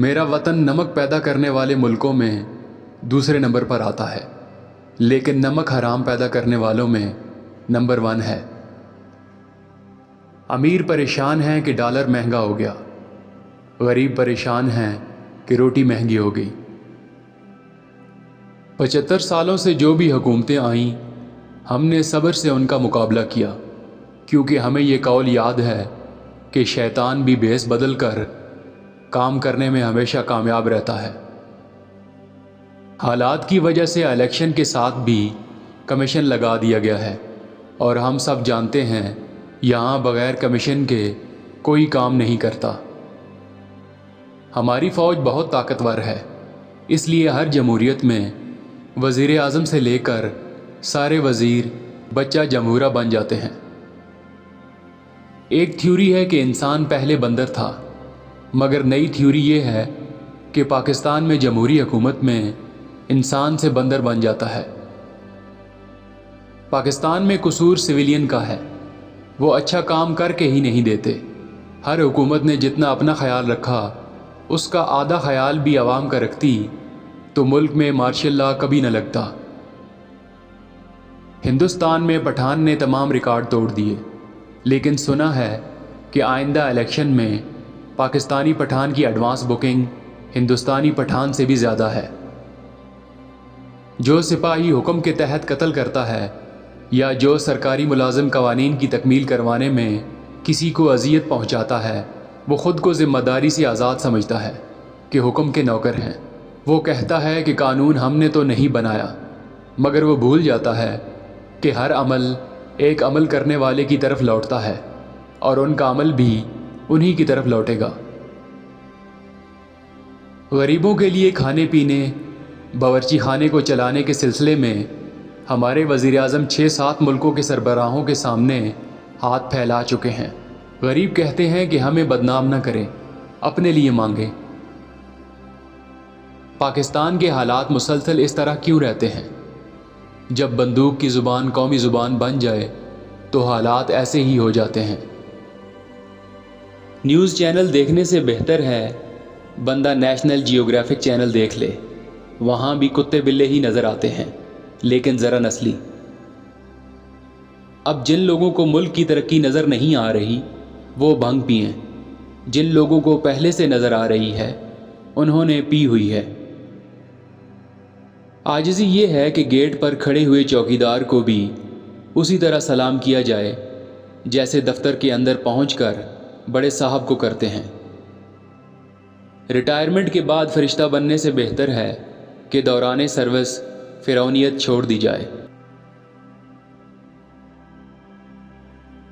میرا وطن نمک پیدا کرنے والے ملکوں میں دوسرے نمبر پر آتا ہے، لیکن نمک حرام پیدا کرنے والوں میں نمبر 1 ہے۔ امیر پریشان ہیں کہ ڈالر مہنگا ہو گیا، غریب پریشان ہیں کہ روٹی مہنگی ہو گئی۔ 75 سالوں سے جو بھی حکومتیں آئیں، ہم نے صبر سے ان کا مقابلہ کیا، کیونکہ ہمیں یہ قول یاد ہے کہ شیطان بھی بھیس بدل کر کام کرنے میں ہمیشہ کامیاب رہتا ہے۔ حالات کی وجہ سے الیکشن کے ساتھ بھی کمیشن لگا دیا گیا ہے، اور ہم سب جانتے ہیں یہاں بغیر کمیشن کے کوئی کام نہیں کرتا۔ ہماری فوج بہت طاقتور ہے، اس لیے ہر جمہوریت میں وزیر اعظم سے لے کر سارے وزیر بچہ جمہوریہ بن جاتے ہیں۔ ایک تھیوری ہے کہ انسان پہلے بندر تھا، مگر نئی تھیوری یہ ہے کہ پاکستان میں جمہوری حکومت میں انسان سے بندر بن جاتا ہے۔ پاکستان میں قصور سویلین کا ہے، وہ اچھا کام کر کے ہی نہیں دیتے۔ ہر حکومت نے جتنا اپنا خیال رکھا، اس کا آدھا خیال بھی عوام کا رکھتی تو ملک میں مارشل لا کبھی نہ لگتا۔ ہندوستان میں پٹھان نے تمام ریکارڈ توڑ دیے، لیکن سنا ہے کہ آئندہ الیکشن میں پاکستانی پٹھان کی ایڈوانس بکنگ ہندوستانی پٹھان سے بھی زیادہ ہے۔ جو سپاہی حکم کے تحت قتل کرتا ہے یا جو سرکاری ملازم قوانین کی تکمیل کروانے میں کسی کو اذیت پہنچاتا ہے، وہ خود کو ذمہ داری سے آزاد سمجھتا ہے کہ حکم کے نوکر ہیں۔ وہ کہتا ہے کہ قانون ہم نے تو نہیں بنایا، مگر وہ بھول جاتا ہے کہ ہر عمل ایک عمل کرنے والے کی طرف لوٹتا ہے، اور ان کا عمل بھی انہی کی طرف لوٹے گا۔ غریبوں کے لیے کھانے پینے، باورچی خانے کو چلانے کے سلسلے میں ہمارے وزیر اعظم 6-7 ملکوں کے سربراہوں کے سامنے ہاتھ پھیلا چکے ہیں۔ غریب کہتے ہیں کہ ہمیں بدنام نہ کریں، اپنے لیے مانگیں۔ پاکستان کے حالات مسلسل اس طرح کیوں رہتے ہیں؟ جب بندوق کی زبان قومی زبان بن جائے تو حالات ایسے ہی ہو جاتے ہیں۔ نیوز چینل دیکھنے سے بہتر ہے بندہ نیشنل جیوگرافک چینل دیکھ لے، وہاں بھی کتے بلے ہی نظر آتے ہیں، لیکن ذرا نسلی۔ اب جن لوگوں کو ملک کی ترقی نظر نہیں آ رہی وہ بھنگ پئیں، جن لوگوں کو پہلے سے نظر آ رہی ہے انہوں نے پی ہوئی ہے۔ عاجزی یہ ہے کہ گیٹ پر کھڑے ہوئے چوکیدار کو بھی اسی طرح سلام کیا جائے جیسے دفتر کے اندر پہنچ کر بڑے صاحب کو کرتے ہیں۔ ریٹائرمنٹ کے بعد فرشتہ بننے سے بہتر ہے کہ دوران سروس فرعونیت چھوڑ دی جائے۔